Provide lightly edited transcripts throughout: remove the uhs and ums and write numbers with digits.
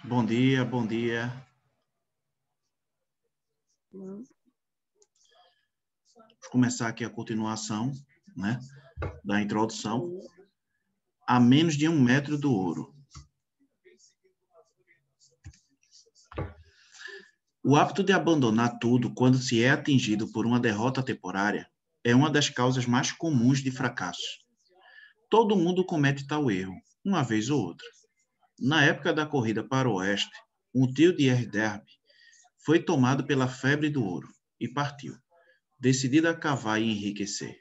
Bom dia, bom dia. Vamos começar aqui a continuação, né, da introdução. A menos de 1 metro do ouro. O hábito de abandonar tudo quando se é atingido por uma derrota temporária é uma das causas mais comuns de fracasso. Todo mundo comete tal erro, uma vez ou outra. Na época da corrida para o oeste, um tio de R. Derby foi tomado pela febre do ouro e partiu, decidido a cavar e enriquecer.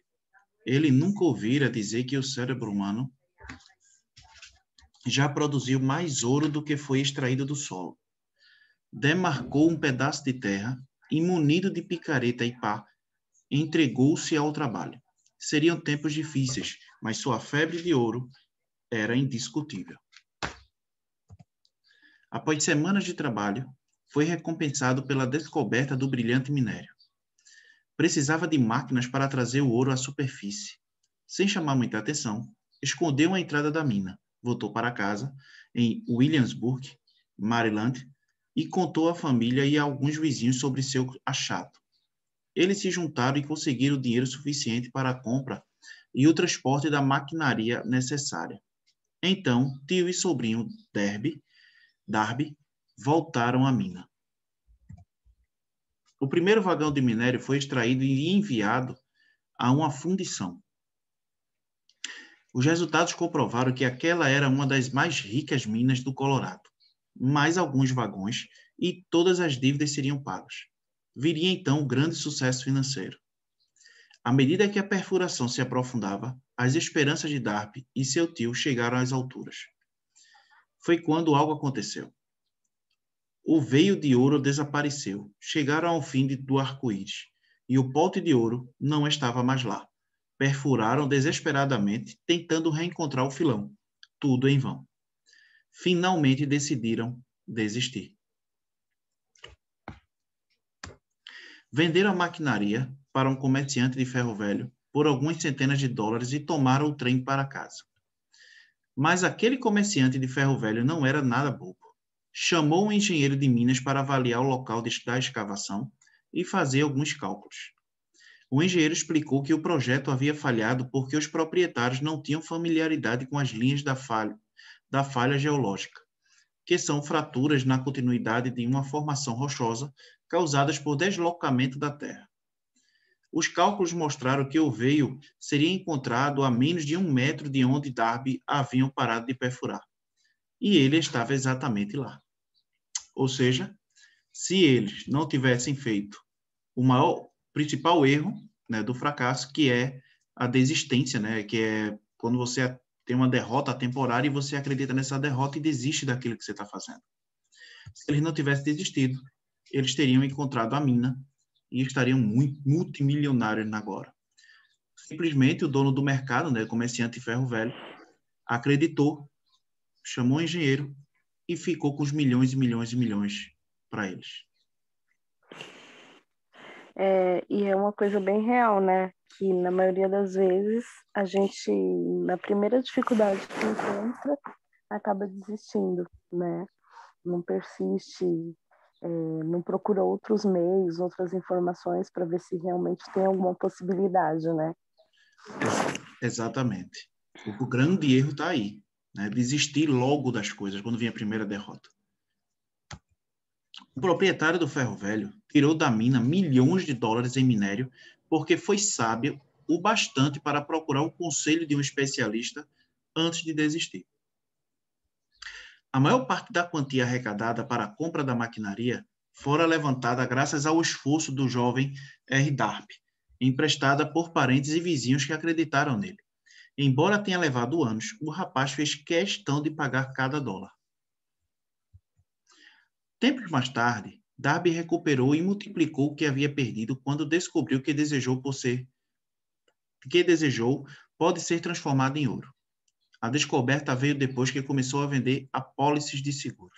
Ele nunca ouvira dizer que o cérebro humano já produziu mais ouro do que foi extraído do solo. Demarcou um pedaço de terra e, munido de picareta e pá, entregou-se ao trabalho. Seriam tempos difíceis, mas sua febre de ouro era indiscutível. Após semanas de trabalho, foi recompensado pela descoberta do brilhante minério. Precisava de máquinas para trazer o ouro à superfície. Sem chamar muita atenção, escondeu a entrada da mina, voltou para casa, em Williamsburg, Maryland, e contou à família e a alguns vizinhos sobre seu achado. Eles se juntaram e conseguiram dinheiro suficiente para a compra e o transporte da maquinaria necessária. Então, tio e sobrinho Darby voltaram à mina. O primeiro vagão de minério foi extraído e enviado a uma fundição. Os resultados comprovaram que aquela era uma das mais ricas minas do Colorado. Mais alguns vagões e todas as dívidas seriam pagas. Viria então o grande sucesso financeiro. À medida que a perfuração se aprofundava, as esperanças de Darby e seu tio chegaram às alturas. Foi quando algo aconteceu. O veio de ouro desapareceu. Chegaram ao fim do arco-íris, e o pote de ouro não estava mais lá. Perfuraram desesperadamente, tentando reencontrar o filão. Tudo em vão. Finalmente decidiram desistir. Venderam a maquinaria para um comerciante de ferro velho por algumas centenas de dólares e tomaram o trem para casa. Mas aquele comerciante de ferro velho não era nada bobo. Chamou um engenheiro de minas para avaliar o local da escavação e fazer alguns cálculos. O engenheiro explicou que o projeto havia falhado porque os proprietários não tinham familiaridade com as linhas da falha geológica, que são fraturas na continuidade de uma formação rochosa causadas por deslocamento da Terra. Os cálculos mostraram que o veio seria encontrado a menos de 1 metro de onde Darby haviam parado de perfurar. E ele estava exatamente lá. Ou seja, se eles não tivessem feito o principal erro, né, do fracasso, que é a desistência, né, que é quando você tem uma derrota temporária e você acredita nessa derrota e desiste daquilo que você está fazendo. Se eles não tivessem desistido, eles teriam encontrado a mina e estariam multimilionários agora. Simplesmente o dono do mercado, né, comerciante ferro velho, acreditou, chamou um engenheiro e ficou com os milhões e milhões e milhões para eles. E é uma coisa bem real, né? Que na maioria das vezes a gente, na primeira dificuldade que encontra, acaba desistindo, né? Não persiste, não procura outros meios, outras informações para ver se realmente tem alguma possibilidade, né? Exatamente. O grande erro está aí, né? Desistir logo das coisas quando vem a primeira derrota. O proprietário do ferro velho tirou da mina milhões de dólares em minério porque foi sábio o bastante para procurar o conselho de um especialista antes de desistir. A maior parte da quantia arrecadada para a compra da maquinaria fora levantada graças ao esforço do jovem R. Darby, emprestada por parentes e vizinhos que acreditaram nele. Embora tenha levado anos, o rapaz fez questão de pagar cada dólar. Tempos mais tarde, Darby recuperou e multiplicou o que havia perdido quando descobriu que desejou pode ser transformado em ouro. A descoberta veio depois que começou a vender apólices de seguro.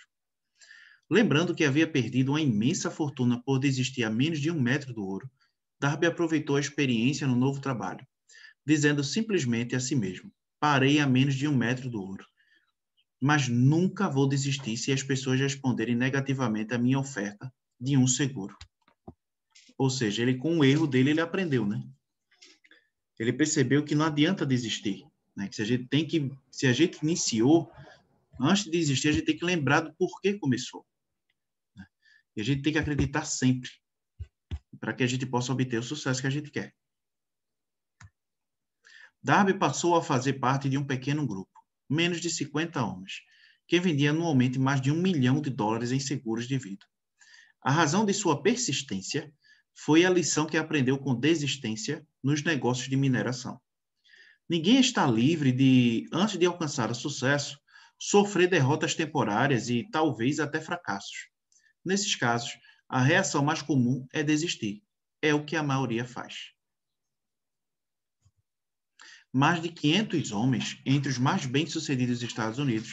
Lembrando que havia perdido uma imensa fortuna por desistir a menos de 1 metro do ouro, Darby aproveitou a experiência no novo trabalho, dizendo simplesmente a si mesmo: parei a menos de 1 metro do ouro. mas nunca vou desistir se as pessoas responderem negativamente à minha oferta de um seguro. Ou seja, ele com o erro dele, ele aprendeu, né? Ele percebeu que não adianta desistir, né? Que se a gente iniciou, antes de desistir, a gente tem que lembrar do porquê começou. Né? E a gente tem que acreditar sempre, para que a gente possa obter o sucesso que a gente quer. Darby passou a fazer parte de um pequeno grupo, menos de 50 homens, que vendia anualmente mais de $1 milhão em seguros de vida. A razão de sua persistência foi a lição que aprendeu com desistência nos negócios de mineração. Ninguém está livre de, antes de alcançar o sucesso, sofrer derrotas temporárias e talvez até fracassos. Nesses casos, a reação mais comum é desistir. É o que a maioria faz. Mais de 500 homens, entre os mais bem-sucedidos dos Estados Unidos,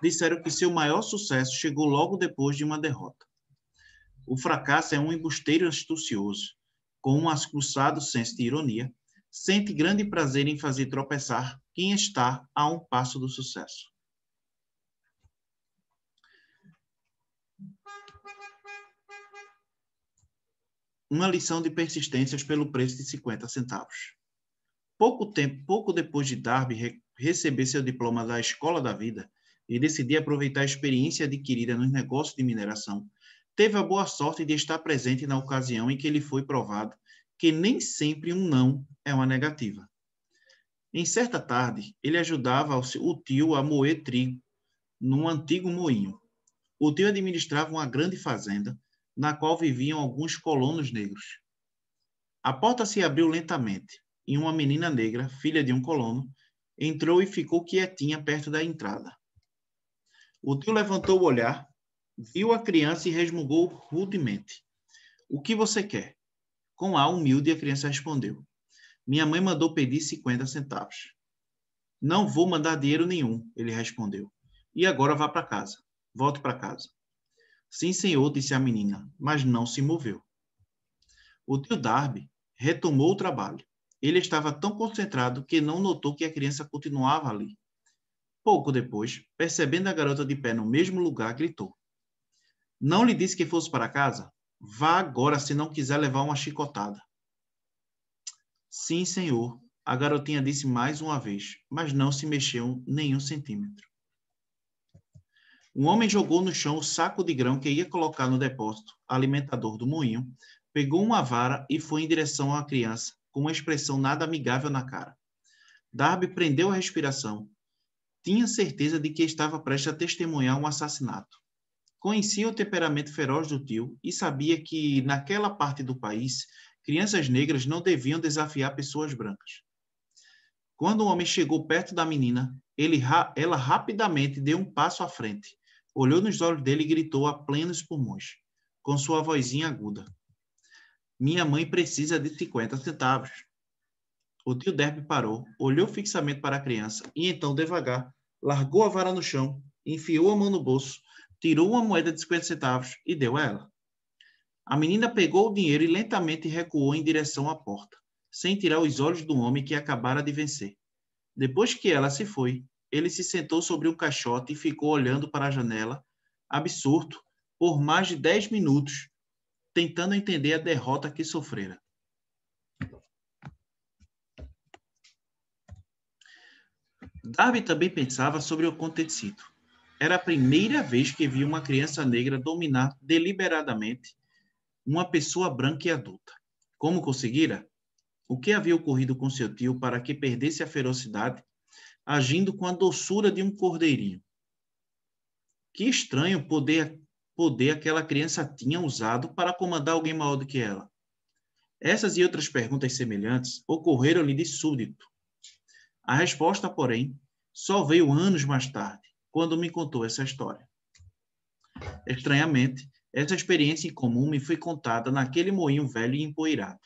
disseram que seu maior sucesso chegou logo depois de uma derrota. O fracasso é um embusteiro astucioso, com um aguçado senso de ironia, sente grande prazer em fazer tropeçar quem está a um passo do sucesso. Uma lição de persistências pelo preço de 50 centavos. Pouco depois de Darby receber seu diploma da Escola da Vida e decidir aproveitar a experiência adquirida nos negócios de mineração, teve a boa sorte de estar presente na ocasião em que lhe foi provado que nem sempre um não é uma negativa. Em certa tarde, ele ajudava o tio a moer trigo num antigo moinho. O tio administrava uma grande fazenda, na qual viviam alguns colonos negros. A porta se abriu lentamente, e uma menina negra, filha de um colono, entrou e ficou quietinha perto da entrada. O tio levantou o olhar, viu a criança e resmungou rudemente. "O que você quer?" Com ar humilde, a criança respondeu. "Minha mãe mandou pedir 50 centavos. "Não vou mandar dinheiro nenhum", ele respondeu. "E agora vá para casa. Volte para casa." "Sim, senhor", disse a menina, mas não se moveu. O tio Darby retomou o trabalho. Ele estava tão concentrado que não notou que a criança continuava ali. Pouco depois, percebendo a garota de pé no mesmo lugar, gritou. "Não lhe disse que fosse para casa? Vá agora se não quiser levar uma chicotada." "Sim, senhor", a garotinha disse mais uma vez, mas não se mexeu nenhum centímetro. Um homem jogou no chão o saco de grão que ia colocar no depósito alimentador do moinho, pegou uma vara e foi em direção à criança, com uma expressão nada amigável na cara. Darby prendeu a respiração. Tinha certeza de que estava prestes a testemunhar um assassinato. Conhecia o temperamento feroz do tio e sabia que, naquela parte do país, crianças negras não deviam desafiar pessoas brancas. Quando o homem chegou perto da menina, ela rapidamente deu um passo à frente, olhou nos olhos dele e gritou a plenos pulmões, com sua vozinha aguda. "Minha mãe precisa de 50 centavos." O tio Darby parou, olhou fixamente para a criança e então, devagar, largou a vara no chão, enfiou a mão no bolso, tirou uma moeda de 50 centavos e deu a ela. A menina pegou o dinheiro e lentamente recuou em direção à porta, sem tirar os olhos do homem que acabara de vencer. Depois que ela se foi, ele se sentou sobre um caixote e ficou olhando para a janela, absorto, por mais de 10 minutos, tentando entender a derrota que sofrera. Darby também pensava sobre o acontecido. Era a primeira vez que via uma criança negra dominar deliberadamente uma pessoa branca e adulta. Como conseguira? O que havia ocorrido com seu tio para que perdesse a ferocidade, agindo com a doçura de um cordeirinho? Que estranho poder aquela criança tinha usado para comandar alguém maior do que ela. Essas e outras perguntas semelhantes ocorreram-lhe de súbito. A resposta, porém, só veio anos mais tarde, quando me contou essa história. Estranhamente, essa experiência incomum me foi contada naquele moinho velho e empoeirado,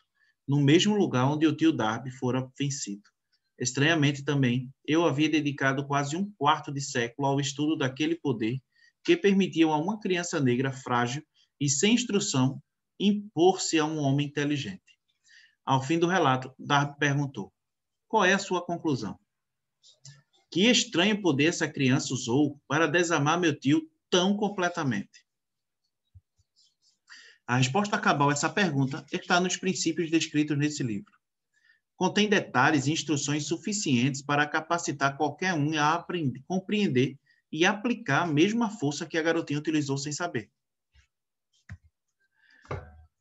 no mesmo lugar onde o tio Darby fora vencido. Estranhamente também, eu havia dedicado quase um quarto de século ao estudo daquele poder que permitia a uma criança negra frágil e sem instrução impor-se a um homem inteligente. Ao fim do relato, Darby perguntou: "Qual é a sua conclusão?" Que estranho poder essa criança usou para desamar meu tio tão completamente? A resposta cabal a essa pergunta está nos princípios descritos nesse livro. Contém detalhes e instruções suficientes para capacitar qualquer um a aprender, compreender e aplicar a mesma força que a garotinha utilizou sem saber.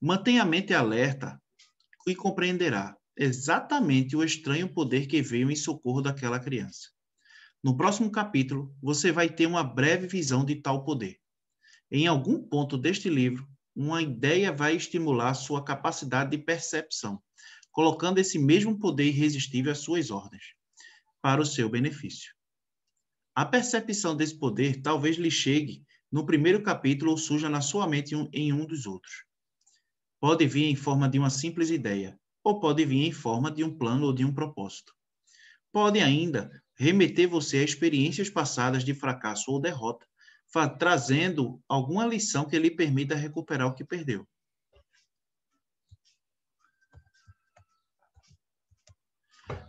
Mantenha a mente alerta e compreenderá exatamente o estranho poder que veio em socorro daquela criança. No próximo capítulo, você vai ter uma breve visão de tal poder. Em algum ponto deste livro, uma ideia vai estimular sua capacidade de percepção, colocando esse mesmo poder irresistível às suas ordens, para o seu benefício. A percepção desse poder talvez lhe chegue no primeiro capítulo ou surja na sua mente em um dos outros. Pode vir em forma de uma simples ideia, ou pode vir em forma de um plano ou de um propósito. Pode ainda remeter você a experiências passadas de fracasso ou derrota, trazendo alguma lição que lhe permita recuperar o que perdeu.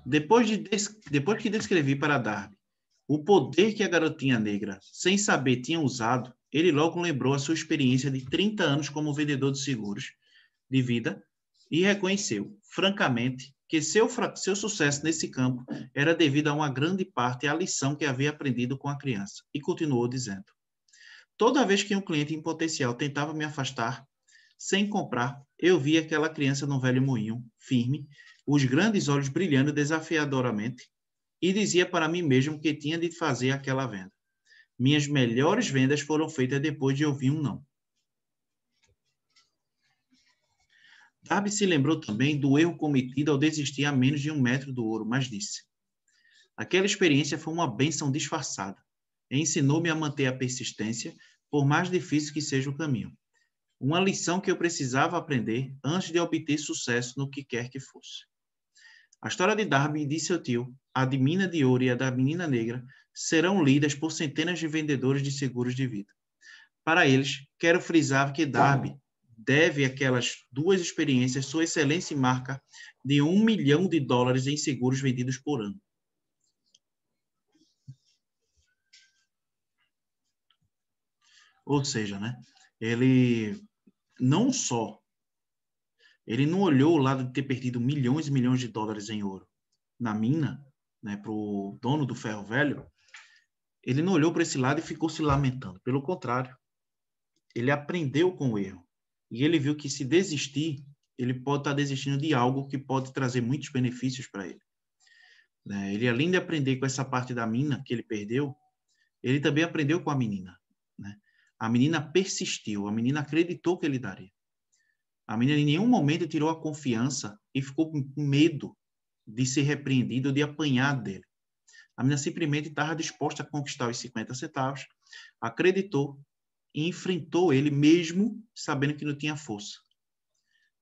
Depois que descrevi para Darby o poder que a garotinha negra, sem saber, tinha usado, ele logo lembrou a sua experiência de 30 anos como vendedor de seguros de vida e reconheceu, francamente, que seu sucesso nesse campo era devido a uma grande parte à lição que havia aprendido com a criança, e continuou dizendo: toda vez que um cliente em potencial tentava me afastar, sem comprar, eu via aquela criança no velho moinho, firme, os grandes olhos brilhando desafiadoramente, e dizia para mim mesmo que tinha de fazer aquela venda. Minhas melhores vendas foram feitas depois de ouvir um não. Darby se lembrou também do erro cometido ao desistir a menos de 1 metro do ouro, mas disse: aquela experiência foi uma bênção disfarçada. Ensinou-me a manter a persistência, por mais difícil que seja o caminho. Uma lição que eu precisava aprender antes de obter sucesso no que quer que fosse. A história de Darby e de seu tio, a de Mina de Ouro e a da Menina Negra, serão lidas por centenas de vendedores de seguros de vida. Para eles, quero frisar que Darby deve àquelas duas experiências sua excelente marca de $1 milhão em seguros vendidos por ano. Ou seja, né, ele não olhou o lado de ter perdido milhões e milhões de dólares em ouro na mina, né, para o dono do ferro velho. Ele não olhou para esse lado e ficou se lamentando. Pelo contrário, ele aprendeu com o erro. E ele viu que se desistir, ele pode estar desistindo de algo que pode trazer muitos benefícios para ele. Ele, além de aprender com essa parte da mina que ele perdeu, ele também aprendeu com a menina. Né? A menina persistiu, a menina acreditou que ele daria. A menina em nenhum momento tirou a confiança e ficou com medo de ser repreendido ou de apanhar dele. A menina simplesmente estava disposta a conquistar os 50 centavos, acreditou e enfrentou ele mesmo sabendo que não tinha força.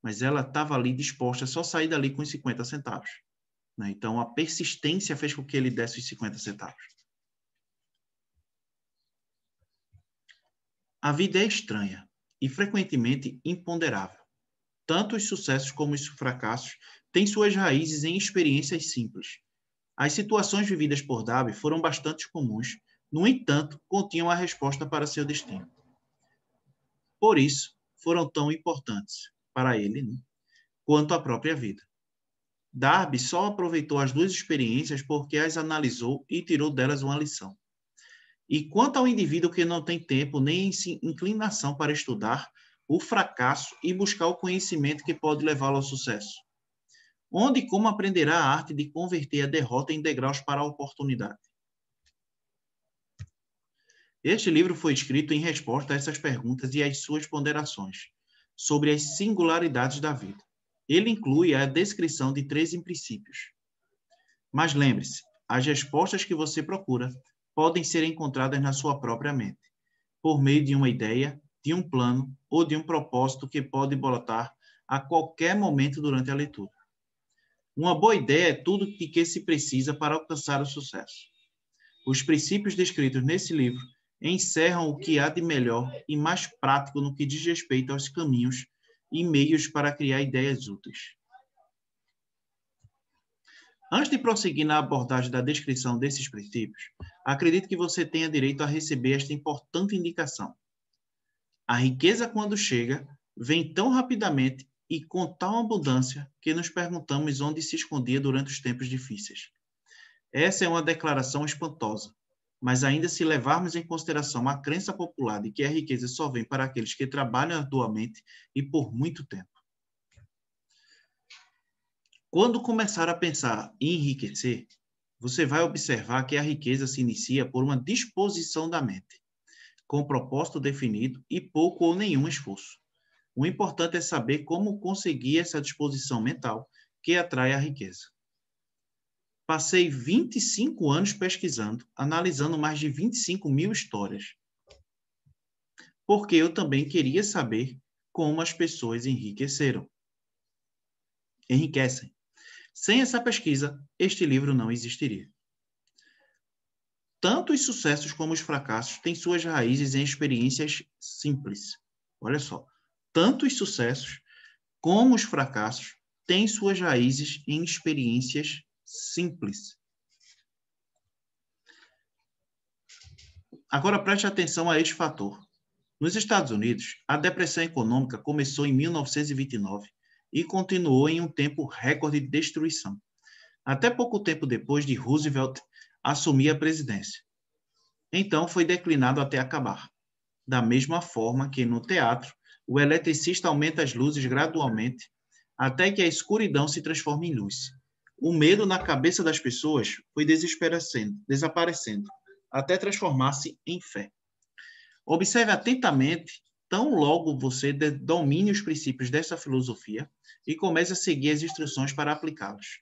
Mas ela estava ali disposta a só sair dali com os 50 centavos. Né? Então, a persistência fez com que ele desse os 50 centavos. A vida é estranha e frequentemente imponderável. Tanto os sucessos como os fracassos têm suas raízes em experiências simples. As situações vividas por Darby foram bastante comuns, no entanto, continham a resposta para seu destino. Por isso, foram tão importantes para ele, né, quanto a própria vida. Darby só aproveitou as duas experiências porque as analisou e tirou delas uma lição. E quanto ao indivíduo que não tem tempo nem inclinação para estudar o fracasso e buscar o conhecimento que pode levá-lo ao sucesso? Onde e como aprenderá a arte de converter a derrota em degraus para a oportunidade? Este livro foi escrito em resposta a essas perguntas e às suas ponderações sobre as singularidades da vida. Ele inclui a descrição de 13 princípios. Mas lembre-se, as respostas que você procura podem ser encontradas na sua própria mente, por meio de uma ideia, de um plano ou de um propósito que pode brotar a qualquer momento durante a leitura. Uma boa ideia é tudo o que se precisa para alcançar o sucesso. Os princípios descritos nesse livro encerram o que há de melhor e mais prático no que diz respeito aos caminhos e meios para criar ideias úteis. Antes de prosseguir na abordagem da descrição desses princípios, acredito que você tenha direito a receber esta importante indicação. A riqueza, quando chega, vem tão rapidamente e com tal abundância que nos perguntamos onde se escondia durante os tempos difíceis. Essa é uma declaração espantosa, mas ainda se levarmos em consideração a crença popular de que a riqueza só vem para aqueles que trabalham arduamente e por muito tempo. Quando começar a pensar em enriquecer, você vai observar que a riqueza se inicia por uma disposição da mente, com propósito definido e pouco ou nenhum esforço. O importante é saber como conseguir essa disposição mental que atrai a riqueza. Passei 25 anos pesquisando, analisando mais de 25 mil histórias, porque eu também queria saber como as pessoas enriquecem. Sem essa pesquisa, este livro não existiria. Tanto os sucessos como os fracassos têm suas raízes em experiências simples. Olha só. Tanto os sucessos como os fracassos têm suas raízes em experiências simples. Agora preste atenção a este fator. Nos Estados Unidos, a depressão econômica começou em 1929 e continuou em um tempo recorde de destruição, até pouco tempo depois de Roosevelt assumir a presidência. Então foi declinado até acabar. Da mesma forma que no teatro, o eletricista aumenta as luzes gradualmente até que a escuridão se transforme em luz. O medo na cabeça das pessoas foi desaparecendo, até transformar-se em fé. Observe atentamente, tão logo você domine os princípios dessa filosofia e comece a seguir as instruções para aplicá-los.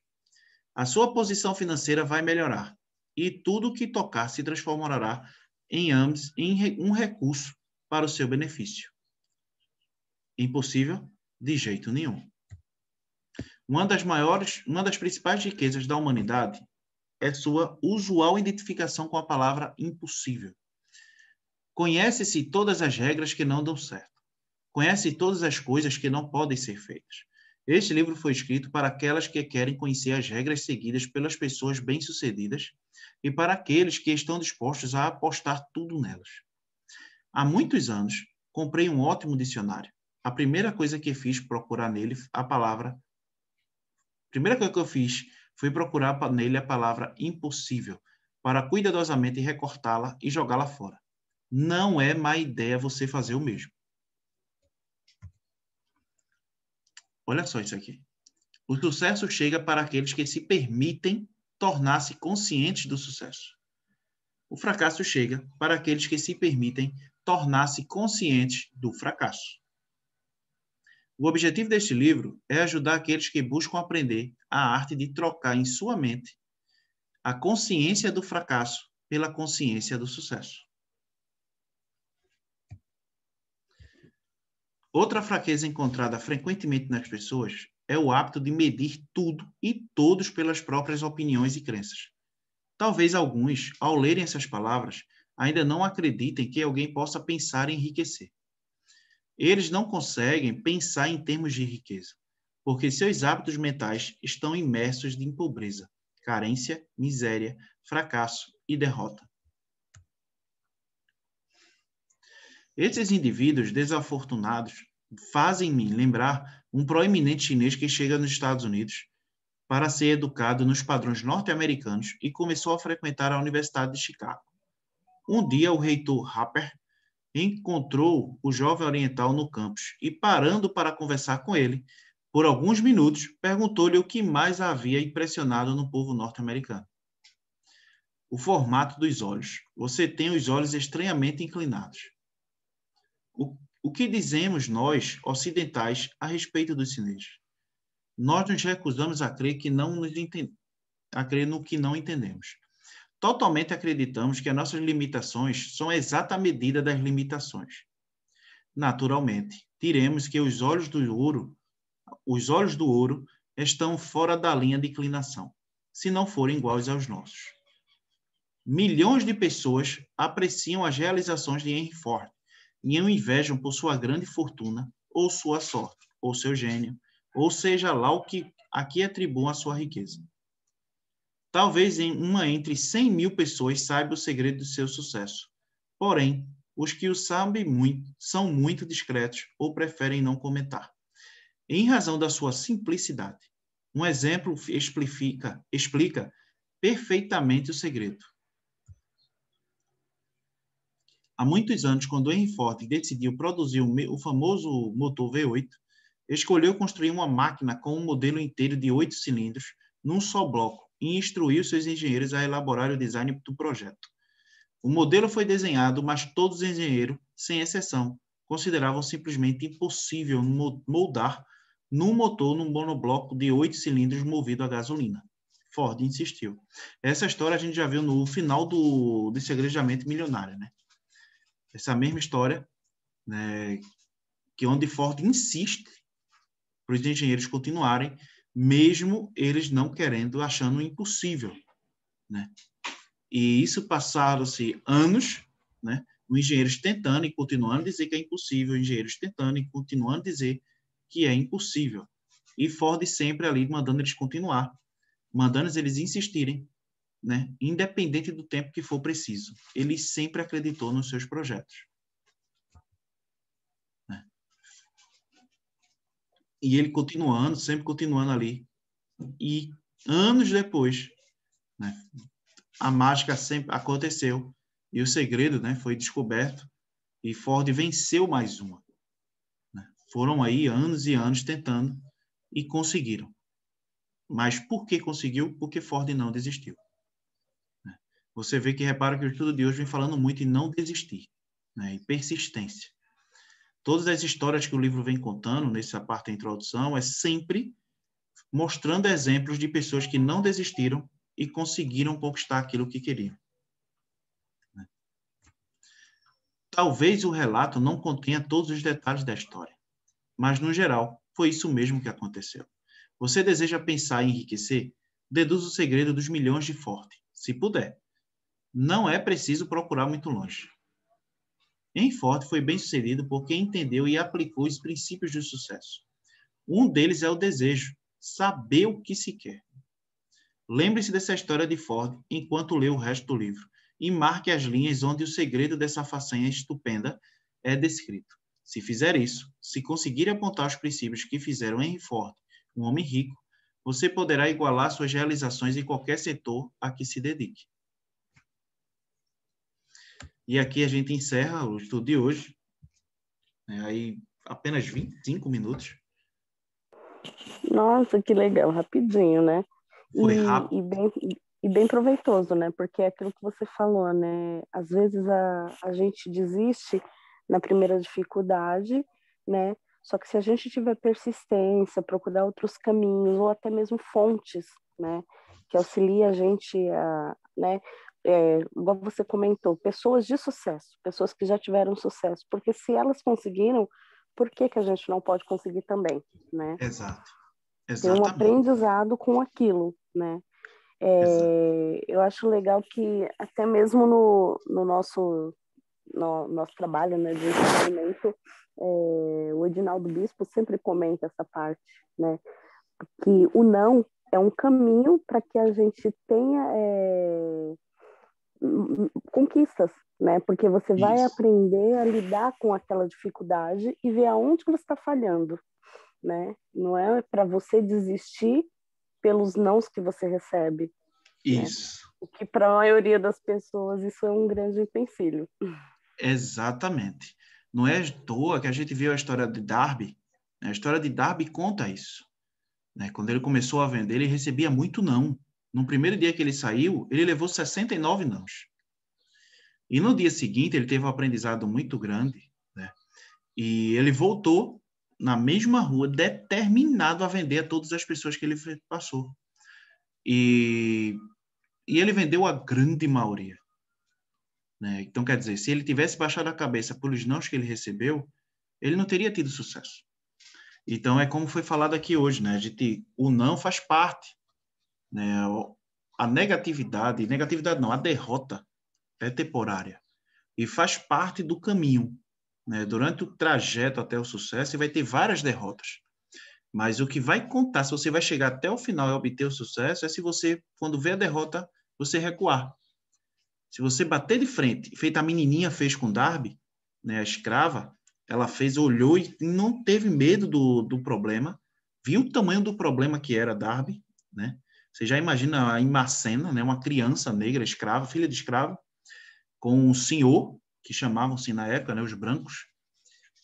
A sua posição financeira vai melhorar e tudo que tocar se transformará em um recurso para o seu benefício. Impossível? De jeito nenhum. Uma das principais riquezas da humanidade é sua usual identificação com a palavra impossível. Conhece-se todas as regras que não dão certo. Conhece todas as coisas que não podem ser feitas. Este livro foi escrito para aquelas que querem conhecer as regras seguidas pelas pessoas bem-sucedidas e para aqueles que estão dispostos a apostar tudo nelas. Há muitos anos, comprei um ótimo dicionário. A primeira coisa que fiz foi procurar nele a palavra impossível, para cuidadosamente recortá-la e jogá-la fora. Não é má ideia você fazer o mesmo. Olha só isso aqui. O sucesso chega para aqueles que se permitem tornar-se conscientes do sucesso. O fracasso chega para aqueles que se permitem tornar-se conscientes do fracasso. O objetivo deste livro é ajudar aqueles que buscam aprender a arte de trocar em sua mente a consciência do fracasso pela consciência do sucesso. Outra fraqueza encontrada frequentemente nas pessoas é o hábito de medir tudo e todos pelas próprias opiniões e crenças. Talvez alguns, ao lerem essas palavras, ainda não acreditem que alguém possa pensar em enriquecer. Eles não conseguem pensar em termos de riqueza, porque seus hábitos mentais estão imersos em pobreza, carência, miséria, fracasso e derrota. Esses indivíduos desafortunados fazem-me lembrar um proeminente chinês que chega nos Estados Unidos para ser educado nos padrões norte-americanos e começou a frequentar a Universidade de Chicago. Um dia, o reitor Harper encontrou o jovem oriental no campus e, parando para conversar com ele, por alguns minutos, perguntou-lhe o que mais havia impressionado no povo norte-americano. O formato dos olhos. Você tem os olhos estranhamente inclinados. O que dizemos nós, ocidentais, a respeito dos chineses? Nós nos recusamos a crer no que não entendemos. Totalmente acreditamos que as nossas limitações são a exata medida das limitações. Naturalmente, diremos que os olhos do ouro estão fora da linha de inclinação, se não forem iguais aos nossos. Milhões de pessoas apreciam as realizações de Henry Ford e o invejam por sua grande fortuna, ou sua sorte, ou seu gênio, ou seja lá o que aqui atribuam a sua riqueza. Talvez uma entre 100 mil pessoas saiba o segredo do seu sucesso. Porém, os que o sabem muito são muito discretos ou preferem não comentar. Em razão da sua simplicidade, um exemplo explica perfeitamente o segredo. Há muitos anos, quando Henry Ford decidiu produzir o famoso motor V8, escolheu construir uma máquina com um modelo inteiro de 8 cilindros num só bloco e instruiu seus engenheiros a elaborar o design do projeto. O modelo foi desenhado, mas todos os engenheiros, sem exceção, consideravam simplesmente impossível moldar num motor num monobloco de 8 cilindros movido a gasolina. Ford insistiu. Essa história a gente já viu no final do Segredamente Milionário, né? Essa mesma história, né, que onde Ford insiste para os engenheiros continuarem, mesmo eles não querendo, achando impossível, né? E isso passaram-se anos, né? Os engenheiros tentando e continuando a dizer que é impossível, engenheiros tentando e continuando a dizer que é impossível. E Ford sempre ali mandando eles continuar, mandando eles insistirem, né? Independente do tempo que for preciso. Ele sempre acreditou nos seus projetos. Né? E ele continuando, sempre continuando ali. E anos depois, né? A mágica sempre aconteceu e o segredo, né, foi descoberto e Ford venceu mais uma. Né? Foram aí anos e anos tentando e conseguiram. Mas por que conseguiu? Porque Ford não desistiu. Né? Você vê que repara que o estudo de hoje vem falando muito em não desistir, né, e persistência. Todas as histórias que o livro vem contando, nessa parte da introdução, é sempre mostrando exemplos de pessoas que não desistiram e conseguiram conquistar aquilo que queriam. Talvez o relato não contenha todos os detalhes da história, mas, no geral, foi isso mesmo que aconteceu. Você deseja pensar em enriquecer? Deduz o segredo dos milhões de Ford, se puder. Não é preciso procurar muito longe. Henry Ford foi bem-sucedido porque entendeu e aplicou os princípios do sucesso. Um deles é o desejo, saber o que se quer. Lembre-se dessa história de Ford enquanto lê o resto do livro e marque as linhas onde o segredo dessa façanha estupenda é descrito. Se fizer isso, se conseguir apontar os princípios que fizeram Henry Ford um homem rico, você poderá igualar suas realizações em qualquer setor a que se dedique. E aqui a gente encerra o estudo de hoje. Aí apenas 25 minutos. Nossa, que legal, rapidinho, né? Foi rápido. E bem proveitoso, né? Porque é aquilo que você falou, né? Às vezes a gente desiste na primeira dificuldade, né? Só que se a gente tiver persistência, procurar outros caminhos, ou até mesmo fontes, né? Que auxilia a gente a, né? Igual você comentou, pessoas de sucesso, pessoas que já tiveram sucesso. Porque se elas conseguiram, por que que a gente não pode conseguir também, né? Exato. Ter um Exatamente. aprendizado com aquilo, né? Exato. Eu acho legal que até mesmo no nosso trabalho, né, de entretenimento, o Edinaldo Bispo sempre comenta essa parte, né, que o não é um caminho para que a gente tenha conquistas, né, porque você vai Isso. aprender a lidar com aquela dificuldade e ver aonde que você está falhando, né, não é para você desistir pelos nãos que você recebe, né? Isso. O que para a maioria das pessoas isso é um grande empecilho. Exatamente. Não é à toa que a gente viu a história de Darby. A história de Darby conta isso. Né? Quando ele começou a vender, ele recebia muito não. No primeiro dia que ele saiu, ele levou 69 nãos. E no dia seguinte, ele teve um aprendizado muito grande, né? E ele voltou na mesma rua, determinado a vender a todas as pessoas que ele passou. E ele vendeu a grande maioria. Né? Então, quer dizer, se ele tivesse baixado a cabeça pelos nãos que ele recebeu, ele não teria tido sucesso. Então, é como foi falado aqui hoje, né? O não faz parte. Né? A negatividade não, a derrota é temporária. E faz parte do caminho. Né? Durante o trajeto até o sucesso, você vai ter várias derrotas. Mas o que vai contar, se você vai chegar até o final e obter o sucesso, é se você, quando vê a derrota, você recuar. Se você bater de frente, feito a menininha fez com Darby, né, a escrava, ela fez, olhou e não teve medo do problema, viu o tamanho do problema que era Darby, né? Você já imagina a Imacena, né, uma criança negra, escrava, filha de escravo, com um senhor, que chamavam-se na época, né, os brancos,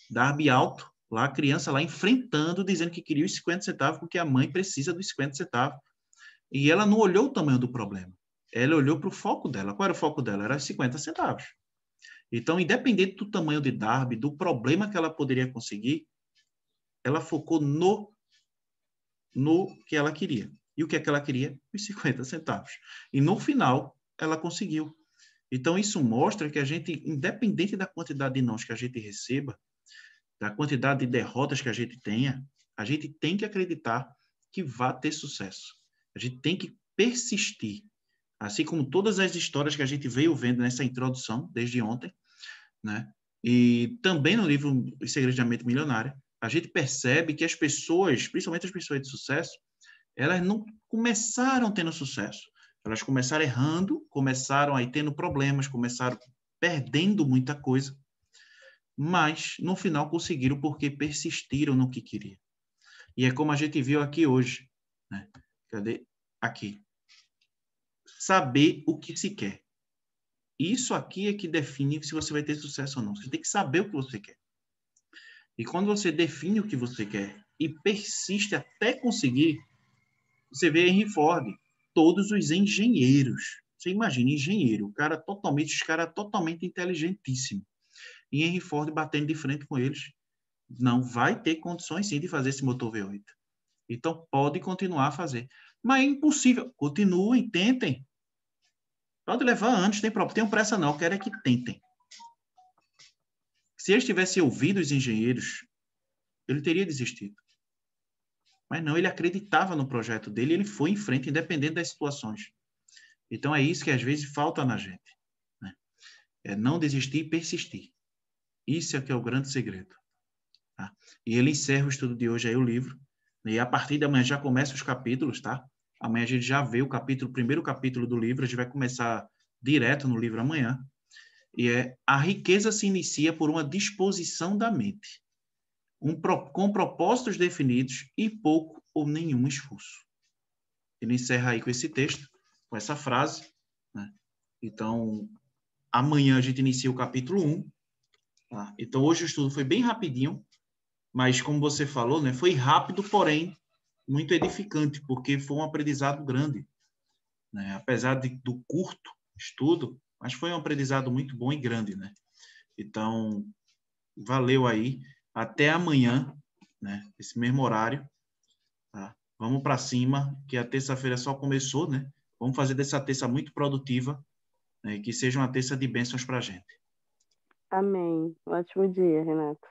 Darby alto, lá a criança lá enfrentando, dizendo que queria os 50 centavos porque a mãe precisa dos 50 centavos. E ela não olhou o tamanho do problema. Ela olhou para o foco dela. Qual era o foco dela? Era os 50 centavos. Então, independente do tamanho de Darby, do problema que ela poderia conseguir, ela focou no que ela queria. E o que é que ela queria? Os 50 centavos. E no final, ela conseguiu. Então, isso mostra que a gente, independente da quantidade de nãos que a gente receba, da quantidade de derrotas que a gente tenha, a gente tem que acreditar que vai ter sucesso. A gente tem que persistir. Assim como todas as histórias que a gente veio vendo nessa introdução, desde ontem, né? E também no livro Os Segredos da Mente Milionária, a gente percebe que as pessoas, principalmente as pessoas de sucesso, elas não começaram tendo sucesso. Elas começaram errando, começaram aí tendo problemas, começaram perdendo muita coisa, mas no final conseguiram porque persistiram no que queriam. E é como a gente viu aqui hoje, né? Cadê? Aqui. Saber o que se quer. Isso aqui é que define se você vai ter sucesso ou não. Você tem que saber o que você quer. E quando você define o que você quer e persiste até conseguir, você vê Henry Ford, todos os engenheiros. Você imagina, engenheiro, os cara totalmente inteligentíssimo. E Henry Ford batendo de frente com eles. Não vai ter condições sim de fazer esse motor V8. Então pode continuar a fazer. Mas é impossível. Continuem, tentem. Pode levar anos, tem problema. Tenham pressa não, eu quero é que tentem. Se eles tivessem ouvido os engenheiros, ele teria desistido. Mas não, ele acreditava no projeto dele, ele foi em frente, independente das situações. Então é isso que às vezes falta na gente, né? É não desistir e persistir. Isso é que é o grande segredo. Tá? E ele encerra o estudo de hoje aí, o livro, e a partir de amanhã já começa os capítulos, tá? Amanhã a gente já vê o primeiro capítulo do livro, a gente vai começar direto no livro amanhã. E a riqueza se inicia por uma disposição da mente, com propósitos definidos e pouco ou nenhum esforço. Ele encerra aí com esse texto, com essa frase, né? Então, amanhã a gente inicia o capítulo 1. Tá? Então, hoje o estudo foi bem rapidinho, mas como você falou, né, foi rápido, porém muito edificante, porque foi um aprendizado grande, né? Apesar do curto estudo, mas foi um aprendizado muito bom e grande, né? Então, valeu aí. Até amanhã, né? Esse mesmo horário. Tá? Vamos para cima, que a terça-feira só começou, né? Vamos fazer dessa terça muito produtiva, né? Que seja uma terça de bênçãos para a gente. Amém. Ótimo dia, Renato.